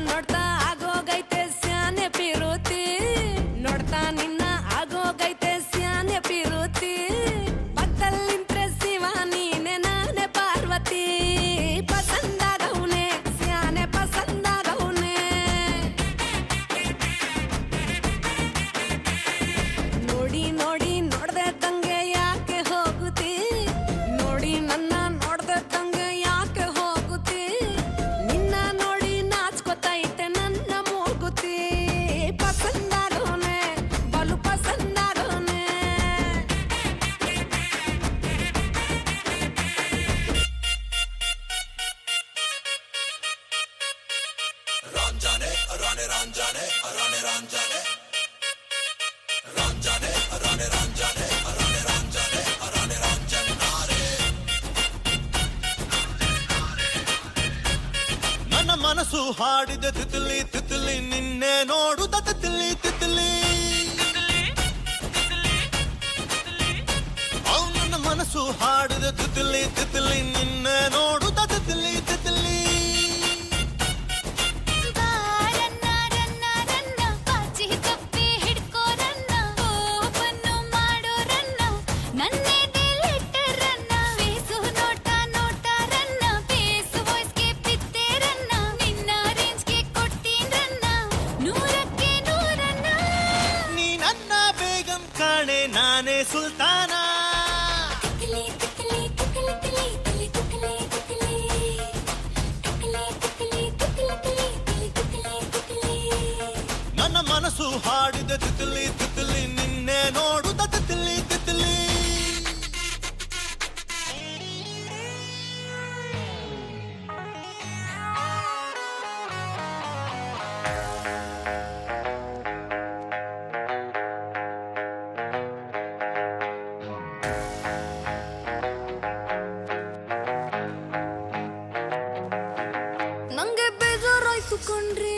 ನೋಡ್ತಾ ಆಗೋಗೈತೆ ಸ್ಯಾನೆ ಪಿರುತಿ ನೋಡ್ತಾ ನಿನ್ನ ಆಗೋಗೈತೆ ಸ್ಯಾನೆ ಪಿರುತಿ ಪಕ್ಕದಲ್ಲಿಂತ್ರೆ ಶಿವ ನೀನೆ ನಾನೇ ಪಾರ್ವತಿ ಪಸಂದಾಗವ್ನೆ ಸ್ಯಾನೆ ಪಸಂದಾಗವ್ನೆ ನೋಡಿ ನೋಡಿ ನೋಡ್ದೆ ತಂಗೆ ಯಾಕೆ ಹೋಗುತ್ತಿ ನೋಡಿ ನನ್ನ ನೋಡ್ದೆ ತಂಗೆ ಯಾಕೆ ಹೋಗುತ್ತಿ ನಿನ್ನ ನೋಡಿ ನಾಚ್ಕೊತೈತೆ ನನ್ನ ಮೂಗುತಿ ಪಸಂದಾಗವ್ನೆ ಬಲು ಪಸಂದಾಗವ್ನೆ Ranjane, Rane Ranjane, Rane Ranjane, Ranjane, Rane Ranjane, Rane Ranjane, Rane Ranjane. ನನ್ನ ಮನಸ್ಸು ಹಾಡಿದ ತಿತಿಲಿ ತಿತಿಲಿ ನಿನ್ನೆ ನೋಡುದ ತಿತಿಲಿ ತಿತಿಲಿ ನನ್ನ ಮನಸ್ಸು ಹಾಡಿದ ತಿತಿಲಿ ತಿತಿಲಿ ನಿನ್ನೆ ನೋಡುದ ತಿತಿಲಿ ತಿತಿಲಿ ರನ್ನ ರನ್ನ ರನ್ನ ಪಾಚಿ ಕಪ್ಪಿ ಹಿಡ್ಕೋ ರನ್ನ ಓಪನ್ನು ಮಾಡೋ ರನ್ನ ನನ್ನೇ ಡಿಲೀಟ್ ರನ್ನ ಫೇಸು ನೋಟ ನೋಟ ರನ್ನ ಫೇಸು ವಾಯ್ಸ್ಗೆ ಬಿದ್ದೆ ರನ್ನ ನಿನ್ನ ರೇಂಜ್ಗೆ ಕೊಡ್ತೀನಿ ರನ್ನ ನೂರಕ್ಕೆ ನೂರನ್ನ ನೀ ನನ್ನ ಬೇಗಂ ಕಾಣೆ ನಾನೇ ಸುಲ್ತಾನ ತಿಕ್ಲಿ ತಿಕ್ಲಿ ತಿಕ್ಲಿ ತಿಕ್ಲಿ ತಿಕ್ಲಿ ತಿಕ್ಲಿ ತಿಕ್ಲಿ ತಿಕ್ಲಿ ತಿಕ್ಲಿ ತಿಕ್ಲಿ ತಿಕ್ಲಿ ನನ್ನ ಮನಸ್ಸು ಹಾಡಿದ ತಿತಿಲಿ ತಿತಿಲಿ ನಿನ್ನೆ ನೋಡುದ ತಿತಿಲಿ ತಿತಿಲಿ ನಂಗೆ ಬೇಜಾರಾಯ್ತು ಕಣ್ರಿ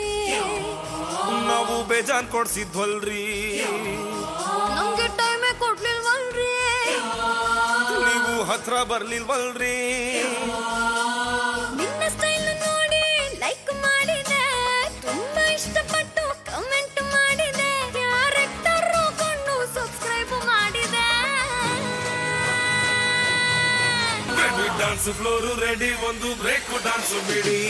ನಾವು ಬೇಜಾನ್ ಕೊಡ್ಸಿದ್ವಲ್ರಿ ನಂಗೆ ಟೈಮೇ ಕೊಡ್ಲಿಲ್ವಲ್ರಿ ನೀವು ಹತ್ರ ಬರ್ಲಿಲ್ವಲ್ರಿ ನಿನ್ನ ಸ್ಟೈಲ್ ನೋಡಿ ಲೈಕ್ ಮಾಡಿದೆ ತುಂಬಾ ಇಷ್ಟಪಟ್ಟು ಕಮೆಂಟ್ ಮಾಡಿದೆ ಕ್ಯಾರೆಕ್ಟರ್ ಕೊಂಡು ಸಬ್ಸ್ಕ್ರೈಬ್ ಮಾಡಿದೆ ಡಾನ್ಸ್ ಫ್ಲೋರ್ ರೆಡಿ ಒಂದು ಬ್ರೇಕ್ ಡಾನ್ಸ್ ಬಿಡಿ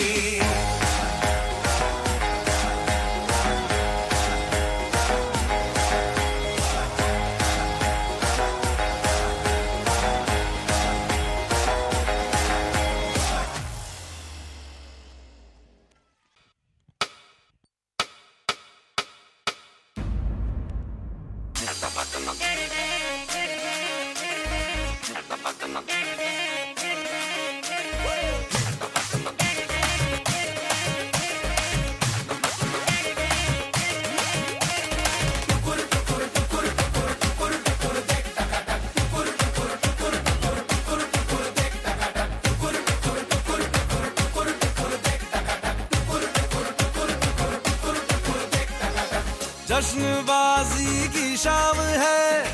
जश्नबाजी की शाम है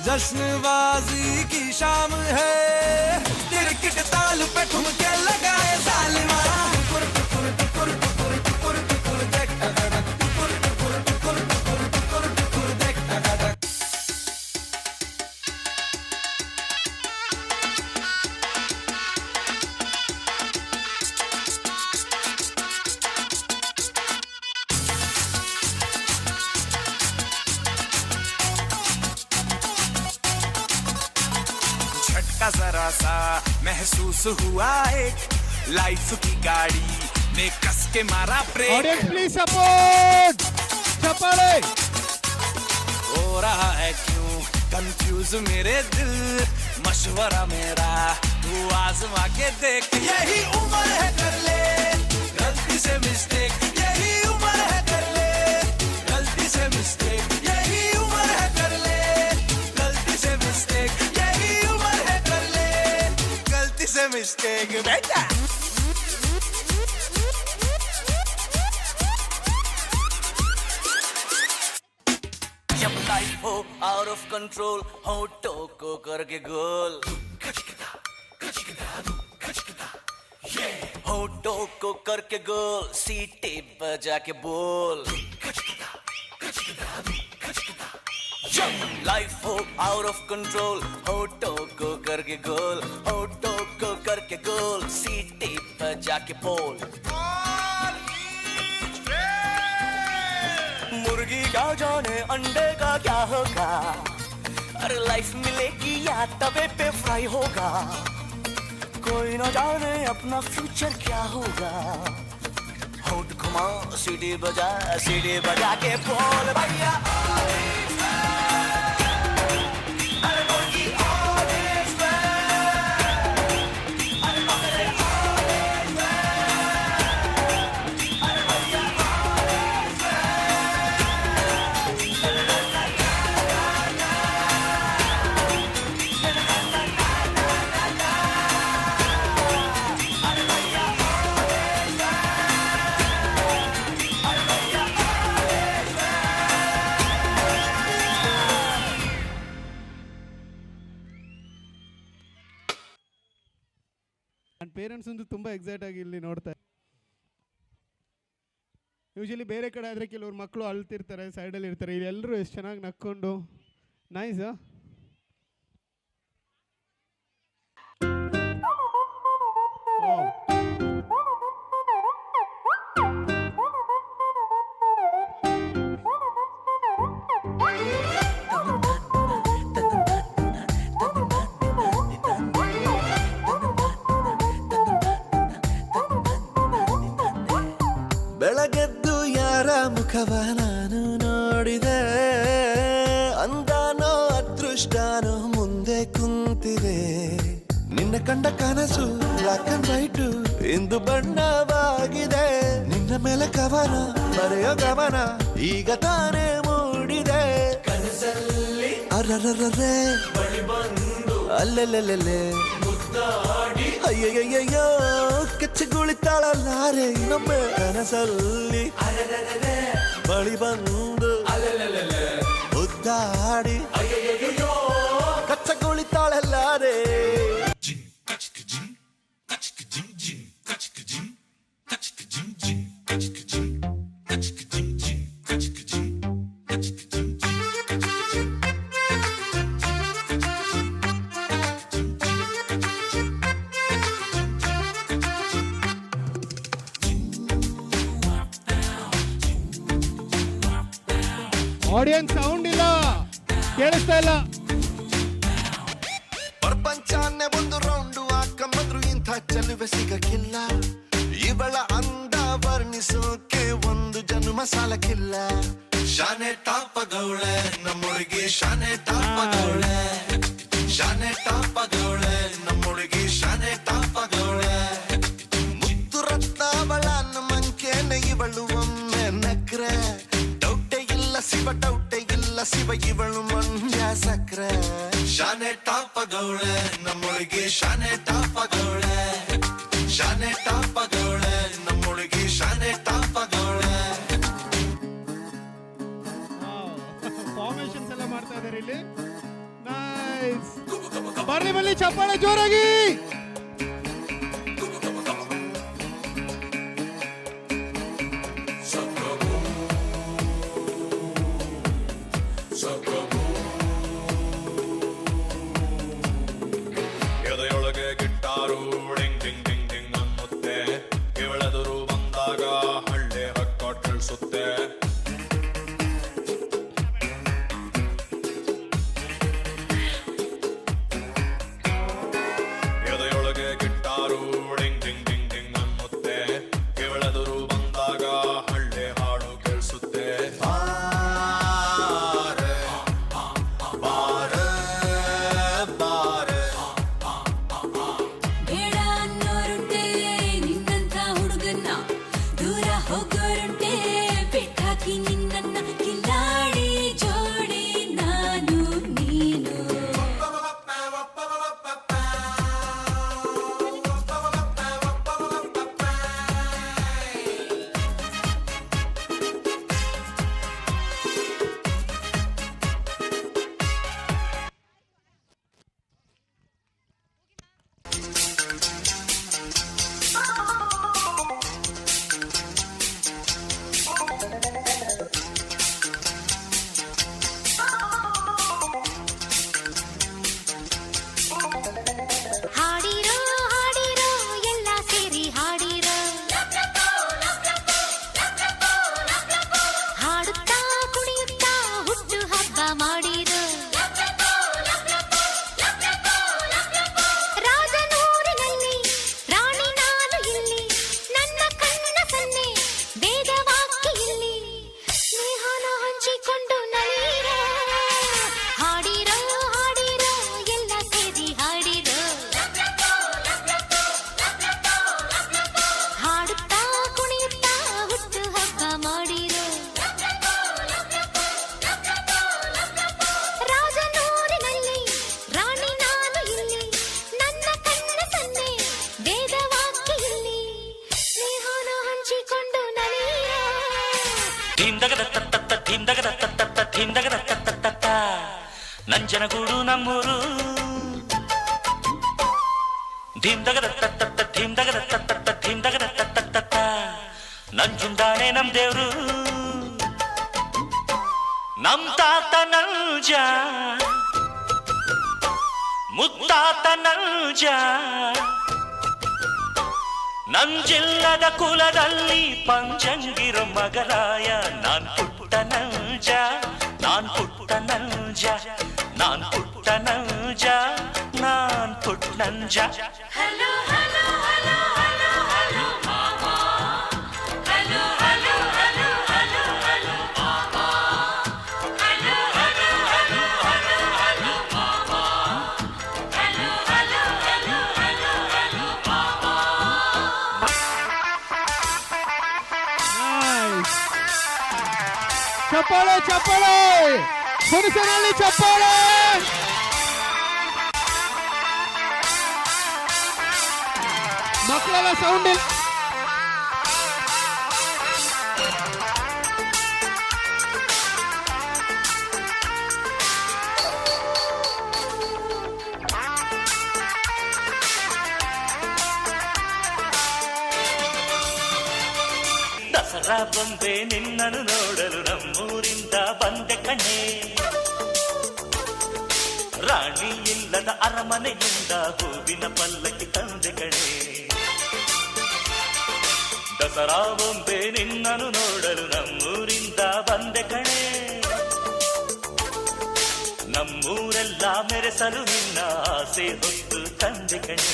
जश्नबाजी की शाम है तिरकिट ताल पे ठुमके लगाए जालिमा झटका जरा सा महसूस हुआ एक लाइफ की गाड़ी ने कस के मारा ब्रेक ऑडियंस प्लीज सपोर्ट चप्पड़े हो रहा है क्यों कंफ्यूज मेरे दिल मशवरा मेरा तू आजमा के देख यही उम्र है कर ले गलती से मिस्टेक यही उम्र है कर ले गलती से मिस्टेक यही उम्र है कर ले गलती से मिस्टेक यही उम्र है कर ले गलती से मिस्टेक बेटा जब लाइफ हो आउट ऑफ कंट्रोल हो टोको करके गोल होठों को करके गोल सीटी बजा के बोल लाइफ हो आउट ऑफ कंट्रोल होठों को करके गोल होठों को करके गोल सीटी बजा के बोल मुर्गी क्या जाने अंडे का क्या होगा अरे लाइफ मिलेगी या तवे पे फ्राई होगा कोई ना जाने अपना फ्यूचर क्या होगा होठ घुमा सीढ़ी बजा के बोल भैया ನನ್ನ ಪೇರೆಂಟ್ಸ್ ಒಂದು ತುಂಬ ಎಕ್ಸೈಟ್ ಆಗಿ ಇಲ್ಲಿ ನೋಡ್ತಾರೆ. ಯೂಶಲಿ ಬೇರೆ ಕಡೆ ಆದರೆ ಕೆಲವ್ರು ಮಕ್ಕಳು ಅಳ್ತಿರ್ತಾರೆ, ಸೈಡಲ್ಲಿ ಇರ್ತಾರೆ. ಇಲ್ಲೆಲ್ಲರೂ ಎಷ್ಟು ಚೆನ್ನಾಗಿ ನಕ್ಕೊಂಡು ನೈಸ್. ಬೆಳಗೆದ್ದು ಯಾರ ಮುಖವ ನಾನು ನೋಡಿದೆ ಅಂದಾನೋ ಅದೃಷ್ಟನೋ ಮುಂದೆ ಕುಂತಿದೆ ನಿನ್ನ ಕಂಡ ಕನಸು ಬ್ಲಾಕ್ ಅಂಡ್ ವೈಟ್ ಇಂದು ಬಣ್ಣವಾಗಿದೆ ನಿನ್ನ ಮೇಲೆ ಕವನ ಬರೆಯೋ ಗಮನ ಈಗ ತಾನೇ ಮೂಡಿದೆ ಕನಸಲ್ಲಿ ಅರರರರೆ ಬಳಿ ಬಂದು ಅಲ್ಲೆಲ್ಲೆಲ್ಲೆ ಮುದ್ದಾಡಿ ಅಯ್ಯಯ್ಯಯ್ಯೋ ಕೆಚ್ಚಗುಳಿತಾಳಲ್ಲಾರೆ ಇನ್ನೊಮ್ಮೆ ಕನಸಲ್ಲಿ ಬಳಿ ಬಂದು ಮುದ್ದಾಡಿ ಅಯ್ಯಯ್ಯಯ್ಯೋ ಕಚ್ಚಗುಳಿತಾಳಲ್ಲಾರೆ ಆಡಿಯನ್ಸ್ ಸೌಂಡ್ ಇಲ್ಲ, ಕೇಳಿಸ್ತಾ ಇಲ್ಲ. ಪ್ರಪಂಚನೇ ಒಂದು ರೌಂಡು ಹಾಕಂಬಂದ್ರು ಇಂಥ ಚೆಲುವೆ ಸಿಗಕ್ಕಿಲ್ಲ ಇವಳ ಅಂದ ವರ್ಣಿಸೋಕೆ ಒಂದು ಜನ್ಮ ಸಾಲಕ್ಕಿಲ್ಲ ಶಾನೆ ಟಾಪಗೌಳೆ ನಮ್ಮೊಳಗೆ ಶಾನೆ ಟಾಪಗೌಳೆ ಶಾನೆ ಟಾಪಗೌಳೆ ನಮ್ಮೊಳಗೆ ಶಾನೆ ಟಾಪಗೌಳೆ ಮುತ್ತು ರತ್ನಾವಳ ಮಂಕೇನೆ ಇವಳು ಒಮ್ಮೆ ನಕ್ರೆ ಶಿವ ಡೌಟೆ ಇಲ್ಲ ಶಿವ ಇವಳು ಮಂಡ್ಯ ಸಕ್ರೆ ಶಾನೆ ಟಾಪಗೌಳೆ ನಮ್ಮೊಳಗೆ ಶಾನೆ ಟಾಪಗೌಳೆ ಶಾನೆ ಟಾಪಗೌಳೆ ನಮ್ಮೊಳಗೆ ಶಾನೆ ಟಾಪಗೌಳೆ. ಫಾರ್ಮೇಶನ್ಸ್ ಎಲ್ಲ ಮಾಡ್ತಾ ಇದ್ದಾರೆ ಇಲ್ಲಿ. ನೈಸ್. ಬರ್ಲಿ ಚಪ್ಪಾಳೆ ಜೋರಾಗಿ. ಎದೆಯೊಳಗೆ ಗಿಟ್ಟಾರು ಡಿಂಗ್ ಡಿಂಗ್ ಡಿಂಗ್ ಡಿಂಗ್ ಅನ್ನುತ್ತೆ ಇವಳೆದುರು ಬಂದಾಗ ಹಳ್ಳಿ ಹಕ್ಕ ತಿಳಿಸುತ್ತೆ ಧೀಮ್ದಗದ ತತ್ತ ಧೀಮ್ದಗದ ತತ್ತ ಧೀಮ್ದಗದ ತತ್ತ ನಂಜನಗೂಡು ನಮ್ಮೂರು ಧೀಮ್ದಗದ ತತ್ತ ಧೀಮ್ದಗದ ತತ್ತ ಧೀಮ್ದಗದ ತತ್ತ ನಂಜುಂಡಾಣೆ ನಮ್ ದೇವ್ರು ನಮ್ ತಾತ ನಂಜ ಮುತ್ತಾತ ನಂಜ ನಂಜಿಲ್ಲದ ಕುಲದಲ್ಲಿ ಪಂಚಂಗಿರು ಮಗರಾಯ ನಾನ್ ಪುಟ್ಟ ನಂಜ ನಾನ್ ಪುಟ್ಟ ನಂಜ ನಾನ್ ಪುಟ್ಟ ನಂಜ ನಾನ್ ಪುಟ್ಟ ನಂಜ ಚಪ್ಪಾಳೆ ಚಪ್ಪಾಳೆ ಹುಡುಗನಲ್ಲಿ ಚಪ್ಪಾಳೆ ಮಕ್ಕಳೆಲ್ಲ ಸೌಂಡ್ ದಸರಾ ಬಂದೆ ನಿನ್ನನ್ನು ನೋಡಲು ನಮ್ಮೂರಿಂದ ಬಂದೆ ಕಣೆ ರಾಣಿ ಇಲ್ಲದ ಅರಮನೆಯಿಂದ ಹೂವಿನ ಪಲ್ಲಕ್ಕಿ ತಂದೆ ಕಣೆ ದಸರಾ ಬಂದೆ ನಿನ್ನನ್ನು ನೋಡಲು ನಮ್ಮೂರಿಂದ ಬಂದೆ ಕಣೆ ನಮ್ಮೂರೆಲ್ಲ ಮೆರೆಸಲು ನಿನ್ನ ಆಸೆ ಹೊತ್ತು ತಂದೆ ಕಣೆ